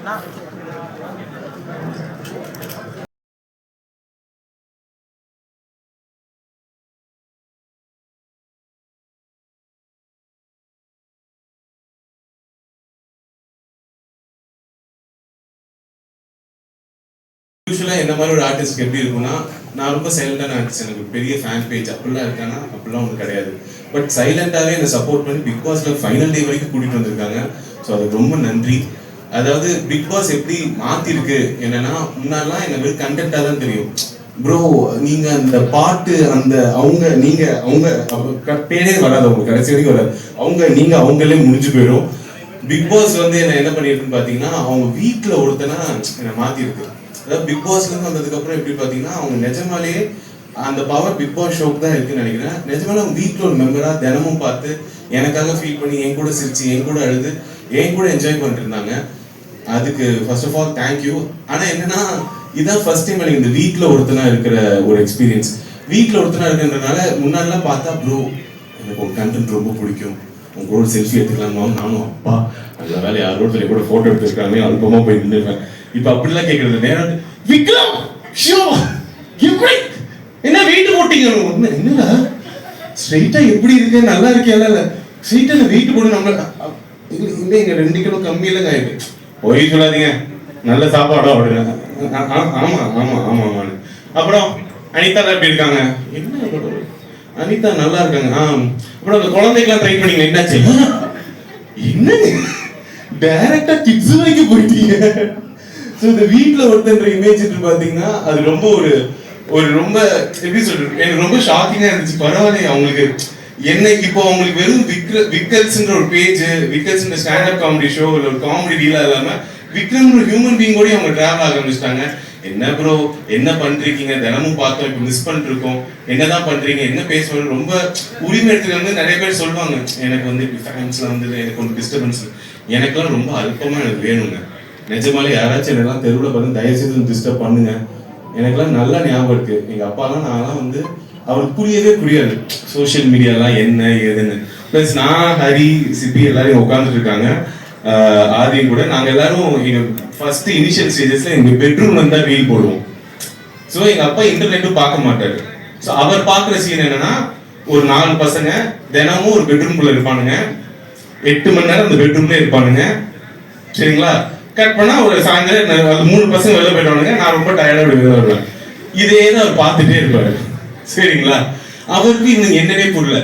யூஸ்வலா என்ன மாதிரி ஒரு ஆர்டிஸ்ட்க்கு எப்படி இருக்கும்னா, நான் ரொம்ப சைலண்டான ஆர்டிஸ்ட், எனக்கு பெரிய ஃபேன் பேஜ் அப்படிலாம் இருக்கானா அப்படிலாம் ஒன்றும் கிடையாது. பட் சைலண்டாகவே என்னை சப்போர்ட் பண்ணி பிக் பாஸ்ல ஃபைனல் டே வரைக்கும் கூட்டிட்டு வந்திருக்காங்க. ஸோ அதுக்கு ரொம்ப நன்றி. அதாவது பிக் பாஸ் எப்படி மாத்திருக்கு என்னன்னா, முன்னாடிலாம் எனக்கு வெறும் கண்டென்ட்டாக தான் தெரியும். ப்ரோ நீங்க அந்த பாட்டு அந்த அவங்க பேரே வராது, அவங்க கடைசி வரைக்கும் வராது, அவங்களே முடிஞ்சு போயிடும். பிக் பாஸ் வந்து என்ன பண்ணிருக்குன்னு பாத்தீங்கன்னா, அவங்க வீட்டுல ஒருத்தனா என்னை மாத்திருக்கு. அதாவது பிக் பாஸ்ல இருந்து வந்ததுக்கு அப்புறம் எப்படி பாத்தீங்கன்னா, அவங்க நிஜமாலேயே அந்த பவர் பிக் பாஸ் ஷோக்கு தான் இருக்குன்னு நினைக்கிறேன். நிஜமாலே அவங்க வீட்டுல ஒரு மெம்பரா தினமும் பார்த்து எனக்காக ஃபீல் பண்ணி என் கூட சிரிச்சு என் கூட அழுது என் கூட என்ஜாய் பண்ணிட்டு இருந்தாங்க. அதுக்கு ஃபர்ஸ்ட் ஆஃப் ஆல் தேங்க்யூ. ஆனா என்னன்னா, இதான் ஃபர்ஸ்ட் டைம் எனக்கு இந்த வீட்டுல ஒருத்தனா இருக்கிற ஒரு எக்ஸ்பீரியன்ஸ். வீட்டுல ஒருத்தனா இருக்கிறதுனால முன்னாடிலாம் பார்த்தா ப்ரோ எனக்கு ஒரு கண்டென்ட் ரொம்ப பிடிக்கும், உங்க கூட செல்ஃபி எடுத்துக்கலாமா, நானும் அப்பா அந்த வேலை யாரோட கூட போட்டோ எடுத்துருக்காங்க அல்பமா போய் நின்றுவேன். இப்ப அப்படிலாம் கேட்கறது நேரம் விக்ரம் ஷோ எப்படி என்ன வெயிட் போட்டீங்க, என்னடா ஸ்ட்ரைட்டா எப்படி இருக்கு, நல்லா இருக்கேன், இல்ல ஸ்ட்ரைட்டா வெயிட் போட்டு நம்ம இல்ல இங்க 2 கிலோ கம்மியெல்லாம் ஆயிடுச்சு. போய் சொல்லாதீங்க, நல்ல சாப்பாடா அப்படின்னு. ஆமா ஆமா ஆமா ஆமா. அப்புறம் அனிதா எப்படி இருக்காங்க, என்ன அனிதா நல்லா இருக்காங்க. அப்புறம் அந்த குழந்தைக்கெல்லாம் ட்ரை பண்ணீங்க, என்னாச்சு, என்ன டைரக்டா கிட்ஸ் வரைக்கும் போயிட்டீங்க. ஸோ இந்த வீட்டில் ஒருத்தன்ற இமேஜ் பார்த்தீங்கன்னா அது ரொம்ப ஒரு ரொம்ப எப்படி சொல்றது, எனக்கு ரொம்ப ஷாக்கிங்கா இருந்துச்சு. பரவாயில்ல அவங்களுக்கு என்ன இப்போ அவங்களுக்கு வெறும் விக்கல்ஸ்ன்ற ஒரு பேஜ், விக்கல்ஸ்ன்ற ஸ்டாண்டப் காமெடி ஷோ இல்லை ஒரு காமெடி ரீலா இல்லாம விக்ரம் ஒரு ஹியூமன் பீங் கூட அவங்க டிராவல் ஆரம்பிச்சிட்டாங்க. என்ன ப்ரோ என்ன பண்றீங்க, தினமும் பார்த்தோம், இப்போ மிஸ் பண்ணிட்டு இருக்கோம், என்னதான் பண்றீங்க, என்ன பேசுவாங்க, ரொம்ப உரிமை எடுத்துட்டு வந்து நிறைய பேர் சொல்லுவாங்க எனக்கு வந்து ஃபேன்ஸ்ல வந்து எனக்கு ஒரு டிஸ்டர்பன்ஸ், எனக்கெல்லாம் ரொம்ப அல்பமா எனக்கு வேணுங்க. நிஜமாலே யாராச்சும் என்னெல்லாம் தெருவில் பார்த்து தயவுசெய்து டிஸ்டர்ப் பண்ணுங்க. எனக்கெல்லாம் நல்லா ஞாபகம் இருக்கு, எங்க அப்பாலாம் நான்லாம் வந்து அவருக்கு புரியாது சோசியல் மீடியாலாம் என்ன ஏதுன்னு. பிளஸ் நான் ஹரி சிபி எல்லாரும் உட்காந்துட்டு இருக்காங்க, ஆதியும் கூட. நாங்க எல்லாரும் ஃபர்ஸ்ட் இனிஷியல் ஸ்டேஜஸ்ல எங்க பெட்ரூம்ல இருந்தா ரீல் போடுவோம். ஸோ எங்க அப்பா இன்டர்நெட்டும் பார்க்க மாட்டாரு. ஸோ அவர் பார்க்குற சீன் என்னன்னா, ஒரு 4 பசங்க தினமும் ஒரு பெட்ரூம்குள்ள இருப்பானுங்க, 8 மணி நேரம் அந்த பெட்ரூம்ல இருப்பானுங்க, சரிங்களா. கட் பண்ணா ஒரு சாயந்தரம் 3 பசங்க வெளில போயிடுவானுங்க, நான் ரொம்ப டயர்டா வெளில வருவேன். இதே தான் அவர் பார்த்துட்டே இருப்பாரு, சரிங்களா. அவருக்கு இன்னும் என்னன்னே புரியல.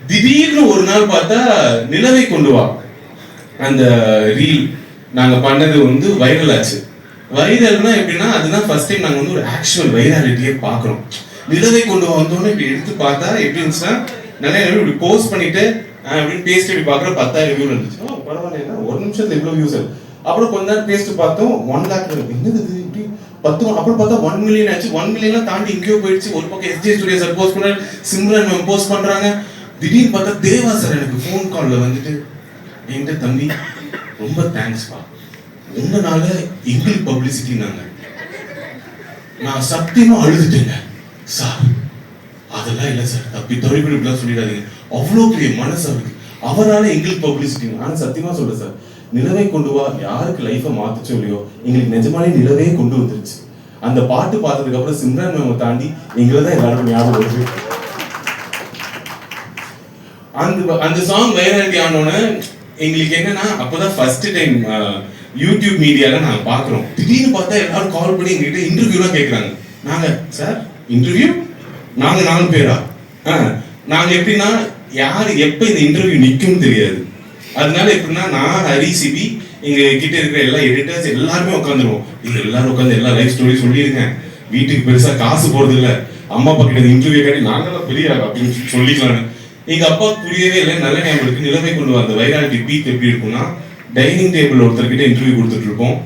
திடீர்னு ஒரு நாள் பார்த்தா நிலவை கொண்டு வா அந்த ரீல் நாங்க பண்ணது வந்து வைரல் ஆச்சு. வைரல்னா எப்படின்னா, அதுதான் ஃபர்ஸ்ட் டைம் நாங்க வந்து ஒரு ஆக்சுவல் வைராலிட்டியை பாக்குறோம். நிலவை கொண்டு வந்தோன்னு இப்படி எடுத்து பார்த்தா எப்படி இருந்துச்சுன்னா, நிறைய இப்படி போஸ்ட் பண்ணிட்டு அப்படின்னு பேசிட்டு இப்படி பாக்குற 10,000 வியூ இருந்துச்சு. பரவாயில்ல, ஒரு நிமிஷத்துல இவ்வளவு வியூஸ். அப்புறம் கொஞ்ச நேரம் பேசிட்டு பார்த்தோம் 1 lakh என்னது இப்படி 10. அப்புறம் பார்த்தா 1 million ஆச்சு. 1 million தாண்டி எங்கேயோ போயிடுச்சு. ஒரு பக்கம் எஸ்ஜே ஸ்டுடியோ சார் போஸ்ட் பண்ணாரு, சிம்ரன் மேம் போஸ்ட் பண்றாங்க. திடீர்னு பார்த்தா தேவா சார் எனக்கு ஃபோன் கால்ல வந்துட்டு, என்கிட்ட தம்பி ரொம்ப தேங்க்ஸ்பா, உங்களால எங்களுக்கு பப்ளிசிட்டினாங்க. நான் சத்தியமா அழுதுட்டேங்க சார். அதெல்லாம் இல்லை சார், தப்பி தொழில்நுட்பம் சொல்லிடாதீங்க, அவ்வளோ பெரிய மனசு அவருக்கு, அவரால் எங்களுக்கு பப்ளிசிட்டி. ஆனால் சத்தியமா சொல்றேன் சார், நிலவை கொண்டு வா யாருக்கு லைஃபை மாத்துச்சோ இல்லையோ, எங்களுக்கு நிஜமாலே நிலவே கொண்டு வந்துருச்சு. அந்த பாட்டு பார்த்ததுக்கு அப்புறம் சிம்ரன் மேம் தாண்டி எங்களை தான் எல்லாருக்கும் ஞாபகம் வருது. அந்த சாங் வைராலிட்டி ஆனோன்னு எங்களுக்கு என்னன்னா, அப்பதான் ஃபர்ஸ்ட் டைம் யூடியூப் மீடியால நாங்க பாக்குறோம். திடீர்னு பார்த்தா எல்லாரும் கால் பண்ணி எங்ககிட்ட இன்டர்வியூலாம் கேட்கறாங்க. நாங்க சார் இன்டர்வியூ, நாங்க 4 பேரா, நாங்க எப்படின்னா யாரு எப்ப இந்த இன்டர்வியூ நிக்கும்னு தெரியாது. அதனால எப்படின்னா, நான் ஹரி சிபி எங்க கிட்ட இருக்கிற எல்லா எடிட்டர்ஸ் எல்லாருமே உட்காந்துருவோம். நீங்க எல்லாரும் உட்காந்து எல்லா லைஃப் ஸ்டோரி சொல்லிருங்க, வீட்டுக்கு பெருசா காசு போறது இல்ல, அம்மா அப்பா கிட்ட இன்டர்வியூ காட்டி நாங்களாம் பெரிய அப்படின்னு சொல்லிக்கலான்னு. எங்க அப்பா புரியவே இல்லை. நல்ல ஞாபகம் இருக்கு, நிலவை கொண்டு வந்த வைராலிட்டி பீக் எப்படி இருக்கும்னா, டைனிங் டேபிள் ஒருத்தர்கிட்ட இன்டர்வியூ கொடுத்துட்டு இருப்போம்.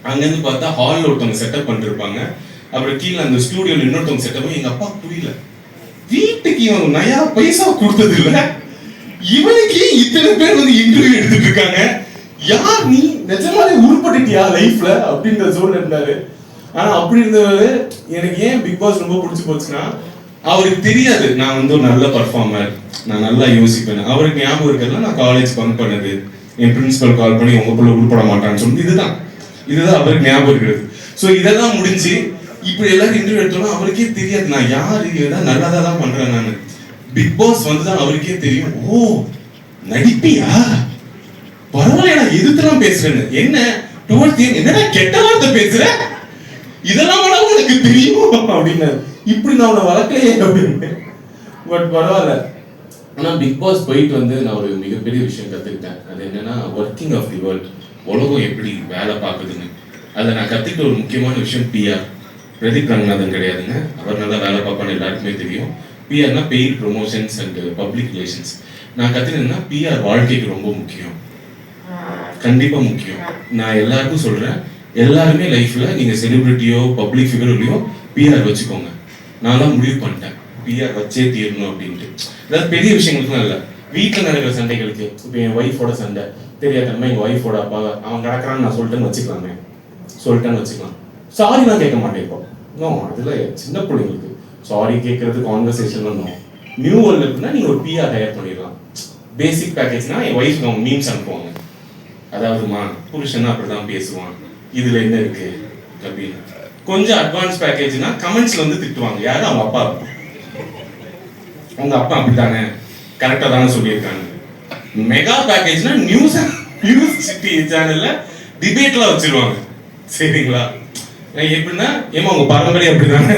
அங்கிருந்து பார்த்தா ஹாலில் ஒருத்தவங்க செட்டப் பண்ணிருப்பாங்க, அப்புறம் கீழே அந்த ஸ்டூடியோல இன்னொருத்தவங்க செட்டப். எங்க அப்பா புரியல, வீட்டுக்கு இவன் நயா பைசா கொடுத்தது இல்ல, இவனுக்கு இத்தனை பேர் வந்து இன்டர்வியூ எடுத்துட்டு இருக்காங்க, யார் நீ, நிஜமாலே உருப்பட்டுட்டியா லைஃப்ல அப்படின்ற சூழல் இருந்தாரு. ஆனா அப்படி இருந்தவரு எனக்கு ஏன் பிக் பாஸ் ரொம்ப பிடிச்சி போச்சுன்னா, அவருக்கு தெரியாது நான் வந்து ஒரு நல்ல பர்ஃபார்மர், நான் நல்லா யோசிப்பேன். அவருக்கு ஞாபகம் இருக்கிறதுல நான் காலேஜ் பங்க் பண்ணது, என் பிரின்சிபல் கால் பண்ணி உங்க பிள்ளை உருப்பட மாட்டான்னு சொல்லி இதுதான். இதுதான் அவருக்கு ஞாபகம் இருக்கிறது. ஸோ இதெல்லாம் முடிஞ்சு இப்படி எல்லாரும் இன்டர்வியூ எடுத்தோம்னா அவருக்கே தெரியாது நான் யாரு, ஏதாவது நல்லதா தான் பண்றேன் நான். பிக் பாஸ் வந்துதான் அவருக்கே தெரியும், ஓ நடிப்பியா, பரவாயில்ல நான் எதிர்த்துலாம் பேசுறேன்னு. என்ன டுவர்ட்ஸ் என்னடா கெட்ட வார்த்தை பேசுற, இதெல்லாம் உனக்கு தெரியும் அப்படின்னு. இப்படி நான் உன்னை வளர்க்கலையே அப்படின்னு. பட் பரவாயில்ல. ஆனால் பிக் பாஸ் போயிட்டு வந்து நான் ஒரு மிகப்பெரிய விஷயம் கற்றுக்கிட்டேன். அது என்னன்னா ஒர்க்கிங் ஆஃப் தி வேர்ல்ட், உலகம் எப்படி வேலை பார்க்குதுன்னு. அதில் நான் கற்றுக்கிட்ட ஒரு முக்கியமான விஷயம் பிஆர். பிரதீப் ரங்கநாதன் கிடையாதுங்க, அவர் நல்லா வேலை பார்ப்பான்னு எல்லாருக்குமே தெரியும். பிஆர்னா paid promotions and public relations. நான் கற்றுக்கிட்டேன்னா பிஆர் வாழ்க்கைக்கு ரொம்ப முக்கியம், கண்டிப்பாக முக்கியம். நான் எல்லாருக்கும் சொல்கிறேன், எல்லாருமே லைஃப்பில் நீங்கள் செலிபிரிட்டியோ பப்ளிக் ஃபிகர்லையோ பிஆர் வச்சுக்கோங்க. நான்லாம் முடிவு பண்ணிட்டேன் பிஆர் வச்சே தீரணும் அப்படின்ட்டு. அதாவது பெரிய விஷயங்களுக்குலாம் இல்லை, வீட்டில் நடக்கிற சண்டைகளுக்கு. இப்போ என் ஒய்ஃபோட சண்டை தெரியாதனமா எங்கள் ஒய்ஃபோட அப்பா அவன் கிடக்கிறான்னு நான் சொல்லிட்டேன்னு வச்சுக்கலாம். சாரி நான் கேட்க மாட்டேன் இப்போ. நோ, அதில் சின்ன பிள்ளைங்களுக்கு சாரி கேட்கறது கான்வர்சேஷன்லாம் நோ. நியூ வேர்ல்டு இருக்குன்னா நீங்கள் ஒரு பிஆர் ஹையர் பண்ணிடலாம். பேசிக் பேக்கேஜ்னா என் ஒய்ஃப்க்கு அவங்க மீம்ஸ் அனுப்புவாங்க, அதாவதுமா புருஷன்னா அப்படிதான் பேசுவான், இதுல என்ன இருக்கு அப்படின்னு. கொஞ்சம் அட்வான்ஸ் பேக்கேஜ்னா கமெண்ட்ஸ்ல வந்து திட்டுவாங்க, யாரும் அவங்க அப்பா, அவங்க அப்பா அப்படித்தானே கரெக்டா தானே சொல்லியிருக்காங்க. மெகா பேக்கேஜ்னா நியூஸ் சிட்டி சேனல்ல டிபேட்ல வச்சிருவாங்க. சரிங்களா? எப்படின்னா ஏமா உங்க பாரம்பரிய அப்படிதானே,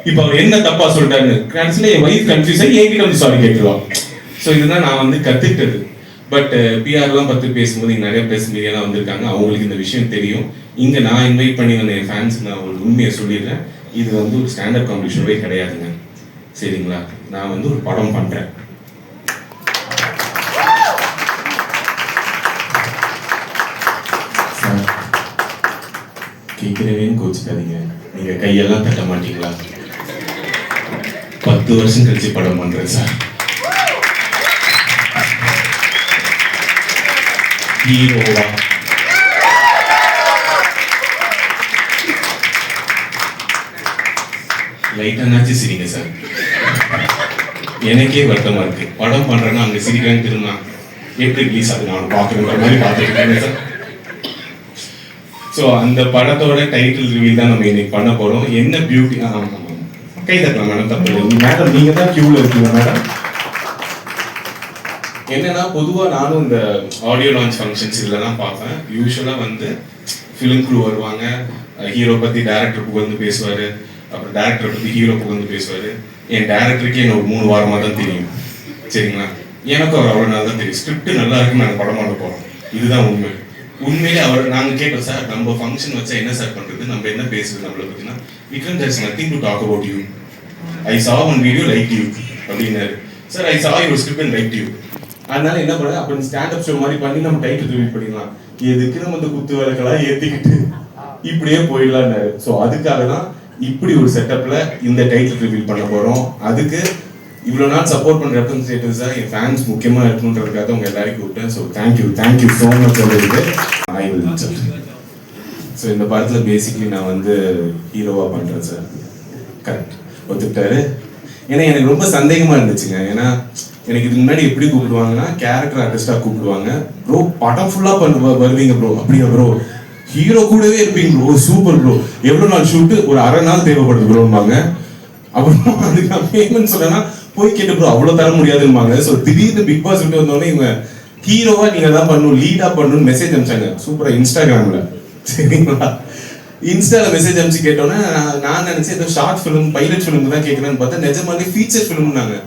இப்ப அவர் என்ன தப்பா சொல்லிட்டாரு கடைசியில என் வைஃப் கன்ஃபியூஸ் ஆகி என்கிட்ட வந்து சாரி கேட்டுருவான். ஸோ இதுதான் நான் வந்து கத்துக்கிட்டது. பட் பிஆர்லாம் பற்றி பேசும்போது இங்கே நிறைய பேச மீடியாலாம் வந்திருக்காங்க, அவங்களுக்கு இந்த விஷயம் தெரியும். இங்கே நான் இன்வைட் பண்ணி வந்த என் ஃபேன்ஸுக்கு நான் ஒரு உண்மையை சொல்லிடுறேன், இது வந்து ஒரு ஸ்டாண்டப் காம்படிஷனவே கிடையாதுங்க. சரிங்களா? நான் வந்து ஒரு படம் பண்ணுறேன். சார் கேட்குறேன்னு கோச்சுக்காதீங்க, நீங்கள் கையெல்லாம் தட்ட மாட்டீங்களா? 10 வருஷம் கழிச்சு படம் பண்ணுறேன் சார். ஹீரோவா லைட்டானாச்சு சிரிங்க சார். எனக்கே வருத்தமா இருக்கு, படம் பண்றேன்னா அங்க சிரிக்கிறான்னு திரும்ப எப்படி ரிலீஸ் ஆகுது நான் பாக்குறேன்ற மாதிரி பார்த்துட்டு சார். ஸோ அந்த படத்தோட டைட்டில் ரிவீல் தான் நம்ம இன்னைக்கு பண்ண போறோம். என்ன பியூட்டி, கை தட்டலாம் மேடம், தப்பு மேடம், நீங்க தான் கியூல இருக்கீங்க மேடம். என்னன்னா பொதுவாக நானும் இந்த ஆடியோ லான்ச் ஃபங்க்ஷன்ஸ் இதெல்லாம் பார்ப்பேன். யூஸ்வலாக வந்து ஃபிலிம் க்ரூ வருவாங்க, ஹீரோ பற்றி டேரக்டர் புகழ்ந்து பேசுவார், அப்புறம் டேரக்டரை பற்றி ஹீரோ புகழ்ந்து பேசுவார். என் டேரக்டருக்கே என்ன ஒரு 3 வாரமாக தான் தெரியும். சரிங்களா? எனக்கும் அவர் அவ்வளோ நாள் தான் தெரியும். ஸ்கிரிப்ட் நல்லா இருக்குன்னு நாங்கள் படம் பண்ண போகிறோம், இதுதான் உண்மை. உண்மையிலே அவர் நாங்கள் கேட்டோம், சார் நம்ம ஃபங்க்ஷன் வச்சா என்ன சார் பண்ணுறது, நம்ம என்ன பேசுறது நம்மளை பற்றினா, Vikram there is nothing to talk about you, I saw one video like you அப்படின்னாரு. Sir I saw your script and like you. அதனால என்ன பண்ண, அப்படி ஸ்டாண்டப் ஷோ மாதிரி பண்ணி நம்ம டைட்டில் ரிவீல் பண்ணிடலாம், எதுக்கு நம்ம இந்த குத்து விளக்கெல்லாம் ஏற்றிக்கிட்டு இப்படியே போயிடலான்னாரு. ஸோ அதுக்காக தான் இப்படி ஒரு செட்டப்ல இந்த டைட்டில் ரிவீல் பண்ண போறோம். அதுக்கு இவ்வளோ நாள் சப்போர்ட் பண்ணுற ரெப்ரஸன்டேட்டிவ்ஸா என் ஃபேன்ஸ் முக்கியமாக இருக்கணுன்றதுக்காக உங்க எல்லாரையும் கூப்பிட்டேன். ஸோ தேங்க்யூ ஸோ மச் சொல்லிருக்கு. I will. ஸோ இந்த படத்தில் பேசிக்லி நான் வந்து ஹீரோவாக பண்ணுறேன் சார். கரெக்ட், ஒத்துக்கிட்டாரு. ஏன்னா எனக்கு ரொம்ப சந்தேகமாக இருந்துச்சுங்க. ஏன்னா எனக்கு இதுக்கு முன்னாடி எப்படி கூப்பிடுவாங்கன்னா கேரக்டர் ஆர்டிஸ்டாக கூப்பிடுவாங்க. ப்ரோ படம் ஃபுல்லாக வருவீங்க ப்ரோ, அப்படியா ப்ரோ, ஹீரோ கூடவே இருப்பீங்க ப்ரோ, சூப்பர் ப்ரோ, எவ்வளோ நாள் ஷூட்டு, ஒரு அரை நாள் தேவைப்படுது ப்ரோம்பாங்க. அப்புறம் அதுக்கு நான் பேமெண்ட் சொன்னேன்னா போய் கேட்டு ப்ரோ அவ்வளோ தர முடியாதுன்பாங்க. ஸோ திடீர்னு பிக் பாஸ் விட்டு வந்தோடனே இவங்க ஹீரோவா நீங்கள் தான் பண்ணணும், லீடாக பண்ணணும்னு மெசேஜ் அனுப்பிச்சாங்க. சூப்பராக இன்ஸ்டாகிராமில். சரிங்களா? இன்ஸ்டாவில் மெசேஜ் அனுப்பிச்சு கேட்டோன்னே நான் நினச்சேன் ஏதோ ஷார்ட் ஃபிலிம் பைலட் ஃபிலிம் தான் கேட்குறேன்னு பார்த்தா நிஜமாலே ஃபீச்சர் ஃபிலிம்னாங்க.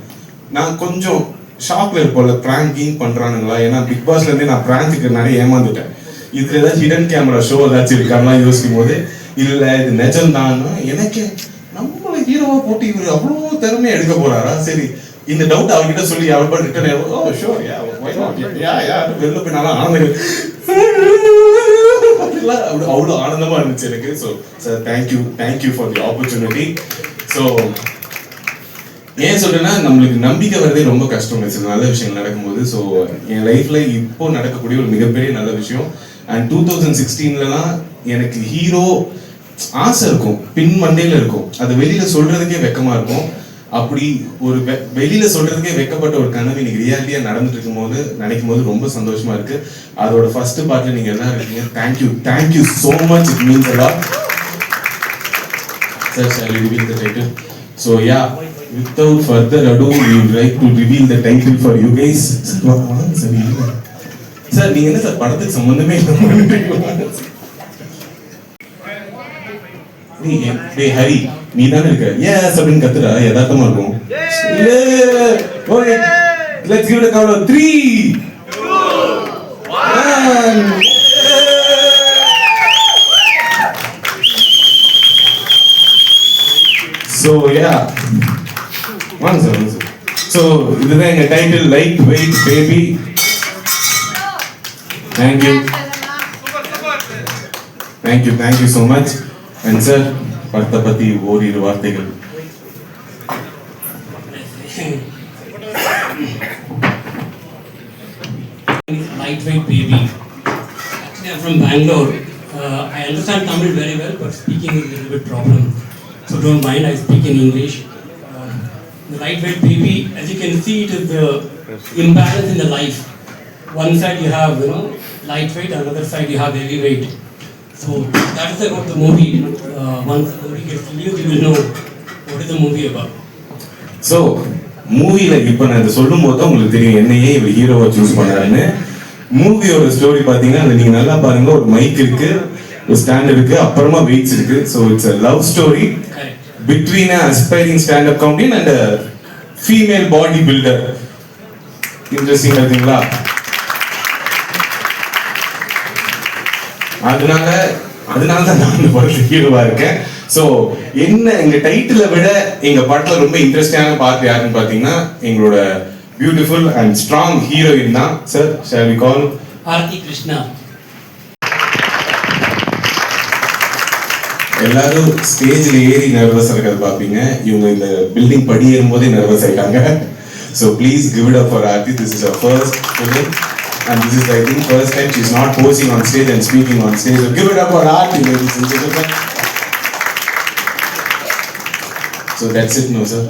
நான் கொஞ்சம் ஷாக்ல இருப்போம்ல, பிராங்கிங் பண்றானுங்களா? ஏன்னா பிக் பாஸ்ல இருந்தே நான் பிராங்குக்கு நிறைய ஏமாந்துட்டேன். இதுல ஏதாவது ஹிடன் கேமரா ஷோ ஏதாச்சும் இருக்காங்கலாம் யோசிக்கும் போது இல்ல இது நிஜம்தான். எனக்கு நம்மள ஹீரோவா போட்டு இவர் அவ்வளோ திறமையா எடுக்க போறாரா? சரி, இந்த டவுட் அவர்கிட்ட சொல்லி அவள் ரிட்டர்ன் ஓ ஷோர் வெளில போய் நல்லா ஆனந்தம் அவ்வளோ ஆனந்தமா இருந்துச்சு எனக்கு. So sir thank you for the opportunity. So ஏன் சொல்றேன்னா நம்மளுக்கு நம்பிக்கை வரதே ரொம்ப கஷ்டம் சில நல்ல விஷயங்கள் நடக்கும்போது. ஸோ என் லைஃப்ல இப்போ நடக்கக்கூடிய ஒரு மிகப்பெரிய நல்ல விஷயம். அண்ட் 2016லலாம் எனக்கு ஹீரோ ஆசை இருக்கும், பின் மண்டையில இருக்கும், அது வெளியில சொல்றதுக்கே வெக்கமா இருக்கும். அப்படி ஒரு வெளியில சொல்றதுக்கே வெக்கப்பட்ட ஒரு கனவு இன்னைக்கு ரியாலிட்டியா நடந்துட்டு இருக்கும்போது நினைக்கும் போது ரொம்ப சந்தோஷமா இருக்கு. அதோட ஃபர்ஸ்ட் பார்ட்ல நீங்க எல்லாம் இருக்கீங்க. Thank you so much. It means a lot. Sir, shall we reveal the title? So yeah, without further ado, we would like to reveal the title for you guys. Sir, நீங்க என்ன சார் படத்துக்கு சம்பந்தமே டேய் ஹரி, நீ தானே இருக்க எஸ் அப்படின்னு கத்துறா, யதார்த்தமா இருக்கும். Okay, let's give it a count of 3 2 1. So yeah, one sir. So இதுதான் எங்க title, light weight baby. Thank you so much. And sir, படத்தை பத்தி ஓரிரு வார்த்தைகள். Lightweight baby. Actually, I'm from Bangalore. I understand Tamil very well, but speaking is a little bit problem. So don't mind, I speak in English. The lightweight baby, as you can see, it is the imbalance in the life. One side you have, lightweight, another side you have heavyweight. So that is about the movie. Once the movie gets released, you will know what is the movie about. So மூவில இப்போ நான் இதை சொல்லும் போது தான் உங்களுக்கு தெரியும் என்னையே இவர் ஹீரோவை சூஸ் பண்ணாருன்னு. மூவியோட ஸ்டோரி பார்த்தீங்கன்னா அதை நீங்கள் நல்லா பாருங்க. ஒரு மைக் இருக்கு, ஒரு ஸ்டாண்ட் இருக்கு, அப்புறமா வெயிட்ஸ் இருக்கு. So it's a love story between a aspiring stand up comedian and female body builder. Interesting இருக்குங்களா? அதனால தான் நான் இந்த படத்துல ஹீரோவா இருக்கேன். ஸோ என்ன எங்க டைட்டிலை விட எங்க படத்துல ரொம்ப இன்ட்ரெஸ்டிங்கான பார்ட் யாருன்னு பாத்தீங்கன்னா எங்களோட பியூட்டிஃபுல் அண்ட் ஸ்ட்ராங் ஹீரோயின் தான். Sir, shall we call Aarthi Krishna. எல்லாரும் ஸ்டேஜ்ல ஏறி நர்வஸ் இருக்கிறது பாப்பீங்க. இவங்க இந்த பில்டிங் படி ஏறும்போதே நர்வஸ் ஆயிட்டாங்க. So please give it up for Aarthi. This is our first film. And this is, I think, first time she's not posing on stage and speaking on stage. So give it up for Aarti, ladies and gentlemen. So that's it, no sir.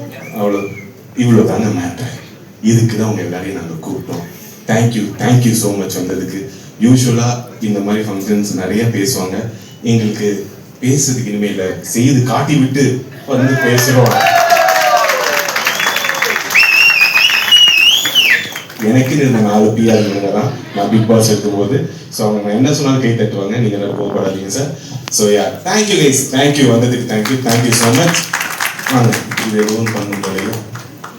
இவ்வளோ தாங்க matter. இதுக்கு தான் உங்க எல்லாரையும் நாங்கள் கூப்பிட்டோம். Thank you so much வந்ததுக்கு. யூஸ்வலாக இந்த மாதிரி ஃபங்க்ஷன்ஸ் நிறைய பேசுவாங்க. எங்களுக்கு பேசுறதுக்கு இனிமேல் செய்து காட்டி விட்டு வந்து பேசுகிறோம். எனக்கு இருந்த 4 PR தான் நான் பிக் பாஸ் எடுக்கும்போது. ஸோ அவங்க நான் என்ன சொன்னாலும் கை தட்டுவாங்க. நீங்கள் எல்லாரும் கோவப்படாதீங்க sir. So yeah, thank you guys, thank you வந்ததுக்கு தேங்க்யூ ஸோ மச். வாங்க, இது எதுவும் பண்ண முடியாது.